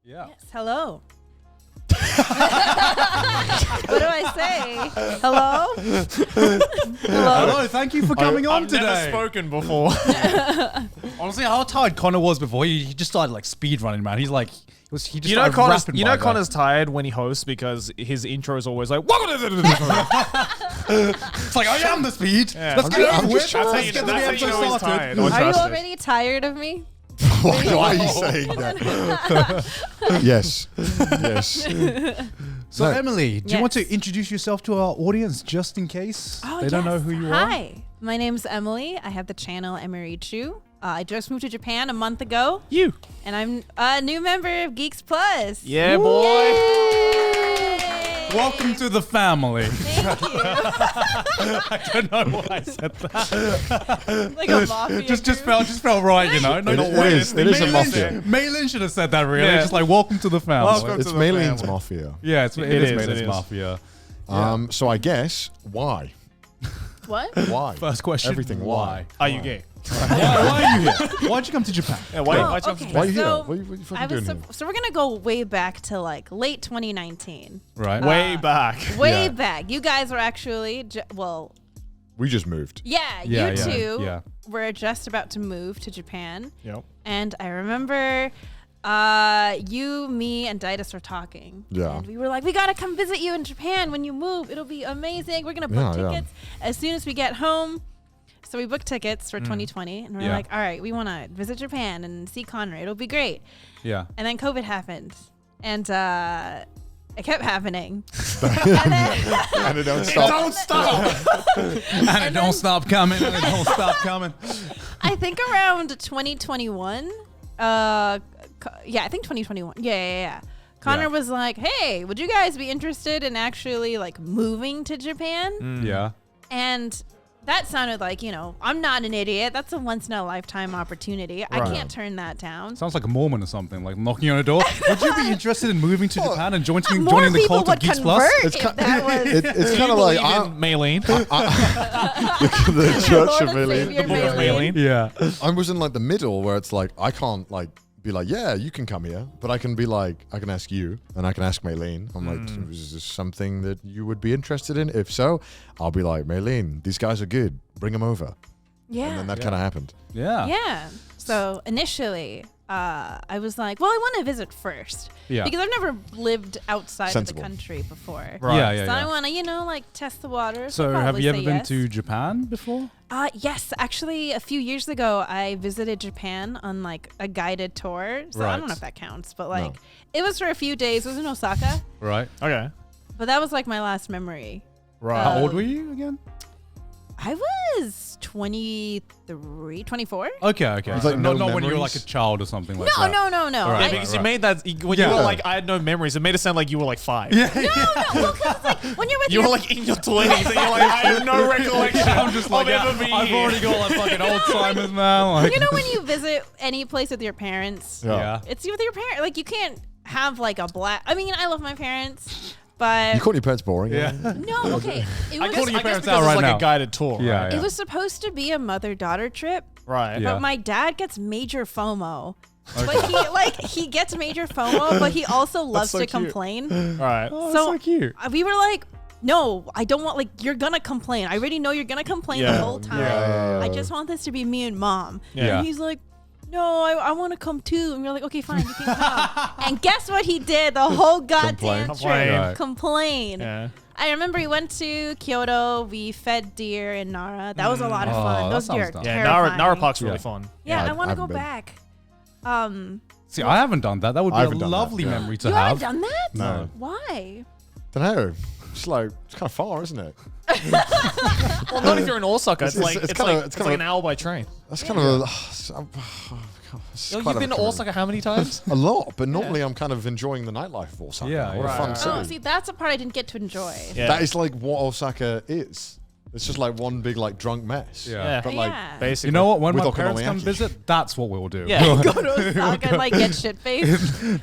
Yeah. Yes, hello. What do I say? Hello? Hello, thank you for coming on today. I've never spoken before. Honestly, how tired Connor was before, he just started like speed running, man. He's like, he just You know, started rapping by Connor's tired when he hosts because his intro is always like, It's like, I am the speed. Yeah. Let's get it over with. That's how Let's you get know- the that's how you know episode he's started. tired. Are you already tired of me? Why are you saying that? Yes. Yes. So, No. Emily, do you want to Yes. introduce yourself to our audience just in case Oh, they don't know who you are? Hi, my name's Emily. I have the channel Emirichu. I just moved to Japan a month ago, You. and I'm a new member of Geeks Plus. Yeah, boy. Yay! Welcome to the family. Thank you. I don't know why I said that. Like a mafia. just felt right, you know. No, It not is- weird. it is a mafia. Maylin should have said that, really. Yeah. Just like, welcome to the family. Welcome It's to the Mayleen's family. Mafia. Yeah, it It is is, Maylin's it is. mafia. So I guess why? What? Why? First question. Everything. Why? Are you gay? Why are you here? Why'd you come to Japan? Yeah, why? Oh, why'd you okay. Why are you here? So, What are you I fucking was doing here? so we're gonna go way back to like late 2019. Right. Way back. Way Yeah. back. You guys were actually We just moved. yeah, Yeah, you yeah, two yeah. were just about to move to Japan, Yep. and I remember you, me, and Didus were talking. Yeah. And we were like, we gotta come visit you in Japan when you move. It'll be amazing. We're gonna book Yeah, yeah. tickets as soon as we get home. So we booked tickets for 2020, and we're Yeah. like, all right, we want to visit Japan and see Connor. It'll be great. Yeah. And then COVID happened, and it kept happening. And then, And it don't stop. Don't stop. And it don't stop coming. And it don't stop coming. I think around 2021. I think 2021. Yeah. Connor Yeah. was like, "Hey, would you guys be interested in actually like moving to Japan?" Yeah. And that sounded like, I'm not an idiot. That's a once in a lifetime opportunity. I Right. can't turn that down. Sounds like a Mormon or something, like knocking on a door. Would you be interested in moving to Japan and joining More the people cult of would Geeks convert Plus? It's if ki- that was It's kind of like Maylene. the Church Lord of and Maylene. Savior Book of Maylene. Maylene. Yeah. I was in like the middle where it's like I can't like be like, yeah, you can come here, but I can be like, I can ask you and I can ask Maylene. I'm like, is this something that you would be interested in? If so, I'll be like, Maylene, these guys are good. Bring them over. Yeah. And then that kind of happened. Yeah. Yeah. So initially, I was like, well, I want to visit first. Yeah. Because I've never lived outside Sensible. of the country before. Right. Yeah, yeah, So I yeah. want to, like test the waters. So I'll have probably you ever say been yes. to Japan before? Yes, actually, a few years ago, I visited Japan on like a guided tour. So I Right. don't know if that counts, but like it was for a few days. It was in Osaka, Right. Okay. but that was like my last memory. Right. How old were you again? I was 23, 24. Okay, okay. It's So like no not when you were memories? like a child or something like No, that. no. All Yeah, right. because right. you made that when Yeah. you were like, I had no memories. It made it sound like you were like 5. No, well, 'cause it's like when you're with You your were like in your 20s, and you're like, I have no recollection. I'm just like, of ever being I've here. already got like fucking Alzheimer's, man. Like, you know when you visit any place with your parents, yeah. it's with your parents. Like you can't have like a black. I mean, I love my parents, but You call your parents boring? Yeah. no, okay. It I was, guess, your I guess parents because out it's right like now. a guided tour. Yeah, right? yeah. it was supposed to be a mother-daughter trip, Right. Yeah. but my dad gets major FOMO. But he gets major FOMO, but he also loves so to cute. complain. Right. Oh, So- that's so cute. We were like, no, I don't want, like, you're gonna complain. I already know you're gonna complain the Yeah. whole time. Yeah. I just want this to be me and mom. Yeah. And he's like, no, I want to come too. And we're like, okay, fine, you can come. And guess what he did the whole goddamn Complain. trip? Right. Complain. Yeah. I remember we went to Kyoto. We fed deer in Nara. That was a lot of Oh, fun. that Those deer are sounds nice. Yeah. terrifying. Nara Park's really Yeah. fun. Yeah, Yeah, I want to I go haven't been. back. See, I haven't done that. That would be I a haven't done that, lovely yeah. memory to You have. haven't done that? No. Why? Don't know. It's like, it's kind of far, isn't it? Well, not if you're in Osaka. It's, It's- like it's it's, kinda- like it's it's like kinda- an hour by train. That's kind of You've been to Osaka how many times? a lot, but normally I'm kind of enjoying the nightlife of Osaka. Yeah, What yeah. a fun Right. city. Oh, see, that's a part I didn't get to enjoy. Yeah. That is like what Osaka is. It's just like one big like drunk mess. Yeah. But like, Yeah. Basically. You know what? When With my parents come okonomiyaki. visit, that's what we'll do. Yeah. Go to Osaka and like get shit faced. No,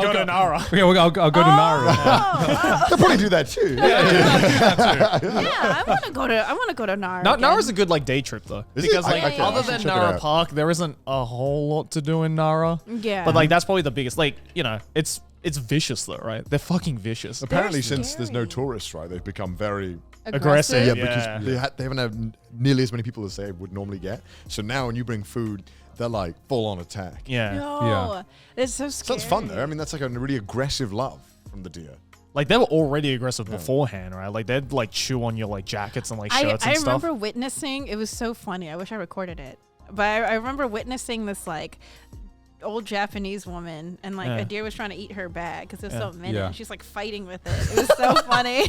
go to Nara. Yeah, I'll go to Nara. I'll probably do that too. Yeah, I want to go to Nara. again. Nara's a good like day trip though, Is it? because like Okay, other I than should check it Nara out. Park, there isn't a whole lot to do in Nara. Yeah. But like that's probably the biggest. Like it's vicious though, right? They're fucking vicious. Apparently, They're since there's no scary. tourists, right, they've become very Aggressive. yeah, Yeah. because they haven't had nearly as many people as they would normally get. So now when you bring food, they're like full on attack. Yeah. No, it's so scary. Sounds fun though. I mean, that's like a really aggressive love from the deer. Like they were already aggressive beforehand, right? Like they'd like chew on your like jackets and like I shirts and stuff. remember witnessing. It was so funny. I wish I recorded it, but I remember witnessing this like old Japanese woman, and like Yeah. a deer was trying to eat her bag because there's so many. Yeah. And she's like fighting with it. It was so funny.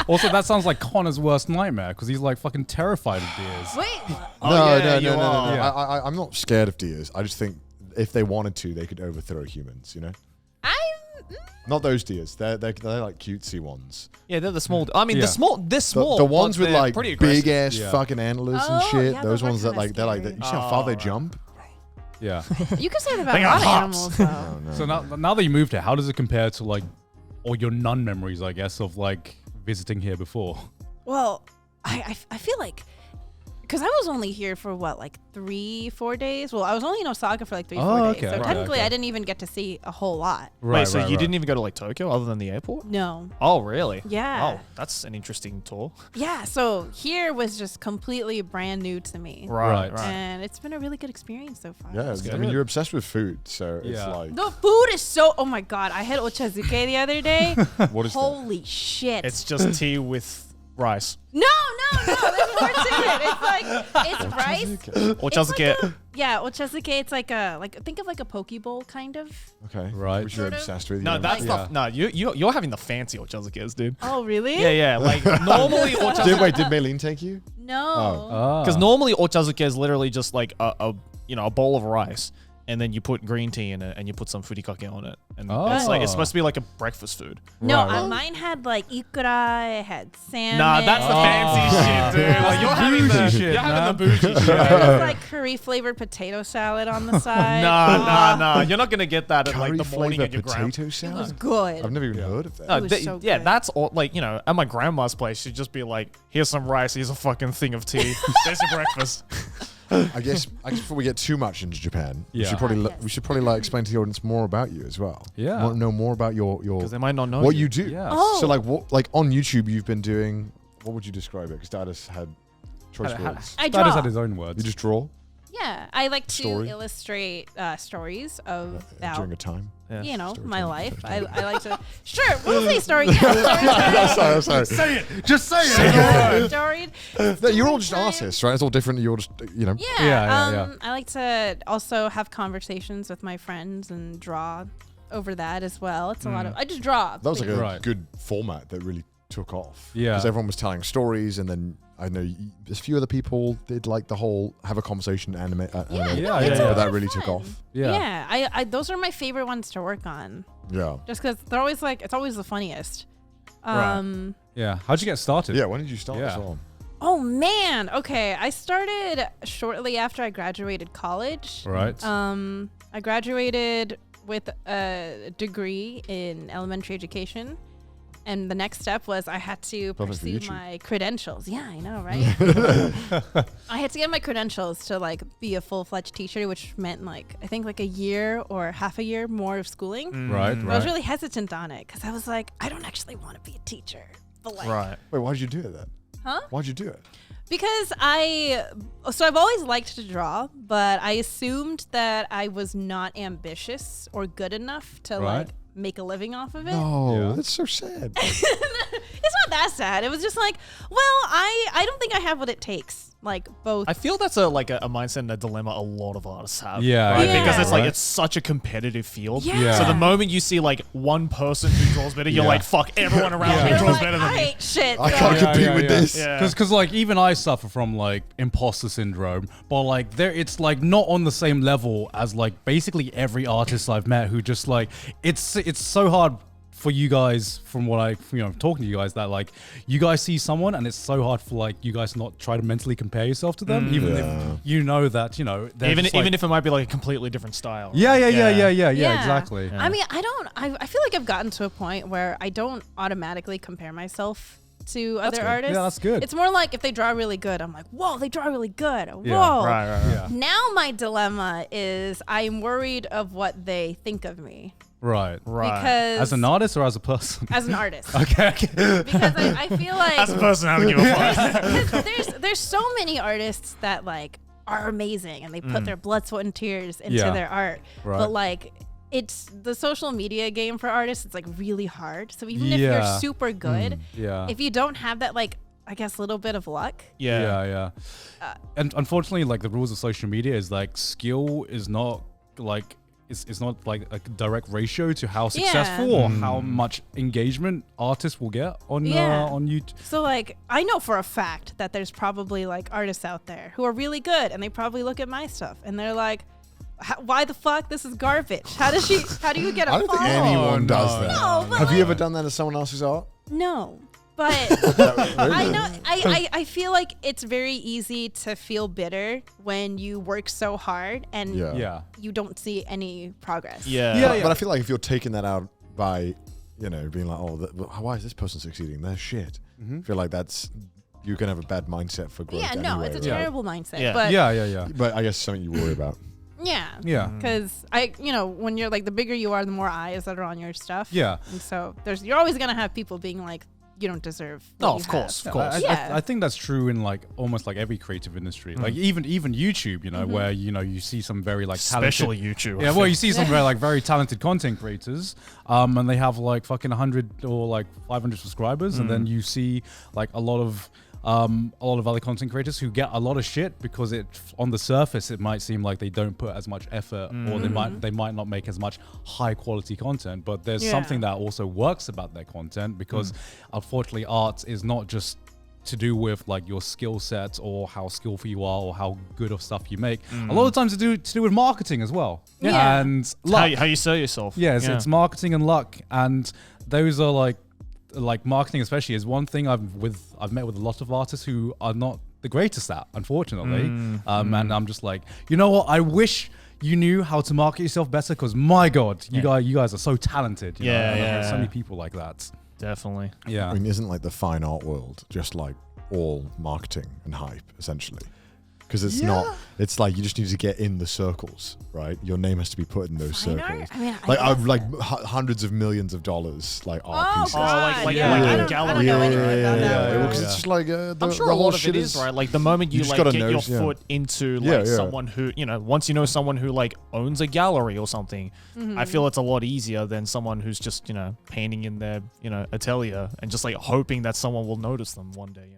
Also, that sounds like Connor's worst nightmare because he's like fucking terrified of deers. Wait, yeah, you are. Yeah. I'm not scared of deers. I just think if they wanted to, they could overthrow humans. You know, I'm. not those deers. They're like cutesy ones. Yeah, they're the small. I mean, Yeah. they're small. The ones but with they're like pretty big aggressive. ass Yeah. fucking antlers and Oh, shit. yeah, Those those are ones that kinda like they're like scary. you see how far they right. jump? Yeah. You can say that about They a got lot of hops. animals, though. So now that you moved here, how does it compare to like all your nun memories, I guess, of like visiting here before? Well, I feel like because I was only here for what, like 3-4 days. Well, I was only in Osaka for like 3-4 Oh, days. okay, So okay, technically, okay. I didn't even get to see a whole lot. Wait, so you didn't even go to like Tokyo other than the airport? No. Oh, really? Yeah. Oh, that's an interesting tour. Yeah. So here was just completely brand new to me. Right. And it's been a really good experience so far. Yeah, I mean you're obsessed with food, so it's Yeah. like The food is so. Oh my god! I had ochazuke the other day. what is that? Holy shit! It's just tea with rice. no. There's more to it. It's like it's rice. Or It's just like get. Yeah, ochazuke. It's like think of like a poke bowl kind of. Okay, Right. which you're Sort of. obsessed with. No, yeah. that's Yeah. not. No, you're having the fancy ochazukes, dude. Oh really? Yeah. Like normally Did ochazuke. did Maylene take you? No. Ah. Because normally ochazuke is literally just like a bowl of rice, and then you put green tea in it, and you put some furikake on it, and it's like it's Oh. supposed to be like a breakfast food. No, Right. mine had like ikura. It had salmon. Nah, that's the fancy shit, dude. Like you're having the Bougie shit, you're having man. the bougie shit. It was like curry flavored potato salad on the side. Nah. You're not gonna get that at like Curry the morning at flavored your grandma. potato It was salad. good. I've never even heard of that. No, It was so yeah, good. that's all. Like at my grandma's place, she'd just be like, "Here's some rice. Here's a fucking thing of tea. There's your breakfast." I guess before we get too much into Japan, we Yeah. should probably Yes. we should probably like explain to the audience more about you as well. Yeah. Want to know more about your Because they might not know what you do. Yeah. Oh. So like what like on YouTube you've been doing. What would you describe it? Because Dad has had choice Had- words. I That has draw. had his own words. You just draw Yeah, I like to Story? illustrate stories of during a time. Yeah. you know, Story my time. life. I like to. Sure, we'll say story. Yeah, I'm sorry. Say it. Just say it. story. No, you're all just time. artists, right? It's all different. You're just Yeah, Yeah. I like to also have conversations with my friends and draw over that as well. It's a lot of. I just draw. That was like a Right. good format that really took off. Yeah. Because everyone was telling stories, and then I know a few other people did like the whole have a conversation anime. Yeah, no, yeah, it's yeah. a But lot that of really took fun. off. Yeah. Yeah, I those are my favorite ones to work on. Yeah. Just because they're always like it's always the funniest. Right. Yeah. How'd you get started? Yeah. When did you start Yeah. this on? Oh man. Okay, I started shortly after I graduated college. Right. I graduated with a degree in elementary education. And the next step was I had to Perfect for pursue YouTube. my credentials. Yeah, I know, right? I had to get my credentials to like be a full-fledged teacher, which meant like I think like a year or half a year more of schooling. Right. I was Right. really hesitant on it because I was like, I don't actually want to be a teacher. But like, Right. Wait, why did you do it then? Huh? Why'd you do it? Because I've always liked to draw, but I assumed that I was not ambitious or good enough to Right. like make a living off of it. No, Yeah. that's so sad. It's not that sad. It was just like, well, I don't think I have what it takes. Like both. I feel that's a mindset and a dilemma a lot of artists have. Yeah, right? yeah. Because it's like Right. it's such a competitive field. Yeah. So the moment you see like one person who draws better, you're Yeah. like, fuck, everyone around Yeah. me You're draws like, better than I me. hate shit. I so- can't compete with this. Yeah. Because like even I suffer from like imposter syndrome, but like it's like not on the same level as like basically every artist I've met who just like it's so hard for you guys, from what I, talking to you guys, that like you guys see someone and it's so hard for like you guys not try to mentally compare yourself to them, even if you know that even if it might be like a completely different style. Yeah, exactly. I mean, I feel like I've gotten to a point where I don't automatically compare myself to other artists. Yeah, that's good. It's more like if they draw really good, I'm like, whoa, they draw really good. Whoa. Yeah, Right. Yeah. Now my dilemma is I'm worried of what they think of me. Right. Because As an artist or as a person? as an artist. Okay. Because I feel like As a person, I don't give a fuck. there's so many artists that like are amazing and they put their blood, sweat, and tears into Yeah. their art. Right. But like it's the social media game for artists. It's like really hard. So even if you're super good, Yeah. if you don't have that like I guess little bit of luck. Yeah. And unfortunately, like the rules of social media is like skill is not like it's not like a direct ratio to how successful or how much engagement artists will get on YouTube. So like I know for a fact that there's probably like artists out there who are really good and they probably look at my stuff and they're like, why the fuck this is garbage? How do you get a I don't think follow? anyone does that. No, but Have you like- ever done that to someone else's art? No. But I know I feel like it's very easy to feel bitter when you work so hard and Yeah. you don't see any progress. Yeah. But I feel like if you're taking that out by, being like, why is this person succeeding? They're shit. I feel like you can have a bad mindset for growth. Yeah, no, anyway, it's a right? terrible mindset. Yeah. But Yeah. But I guess something you worry about. yeah. Yeah. Because when you're like the bigger you are, the more eyes that are on your stuff. Yeah. And so you're always gonna have people being like, you don't deserve. What No, you of course, have. of course. Yeah. I think that's true in like almost like every creative industry. Like even YouTube, where you see some very like talented, Especially YouTube. Yeah, well, you see some very talented content creators, and they have like fucking 100 or like 500 subscribers, and then you see like a lot of other content creators who get a lot of shit because on the surface it might seem like they don't put as much effort or they might not make as much high quality content, but there's something that also works about their content because unfortunately art is not just to do with like your skill set or how skillful you are or how good of stuff you make. A lot of times to do with marketing as well. Yeah. And luck. How you sell yourself. Yes, it's marketing and luck, and those are like marketing especially is one thing I've met with a lot of artists who are not the greatest at, unfortunately. And I'm just like, you know what? I wish you knew how to market yourself better because my God, you guys are so talented. You know? And there's so many people like that. Definitely. Yeah. I mean, isn't like the fine art world just like all marketing and hype essentially? Because it's not. It's like you just need to get in the circles, right? Your name has to be put in those Fine circles. art? I mean, I like guess hundreds of millions of dollars, like art Oh, pieces. God. like yeah. like I a don't gallery. know anything about that world. Because it's just like the, I'm sure the a whole lot of shit it is right. Like the moment you just like gotta get know, your yeah. foot into Yeah, like yeah. someone who once you know someone who like owns a gallery or something, I feel it's a lot easier than someone who's just painting in their atelier and just like hoping that someone will notice them one day.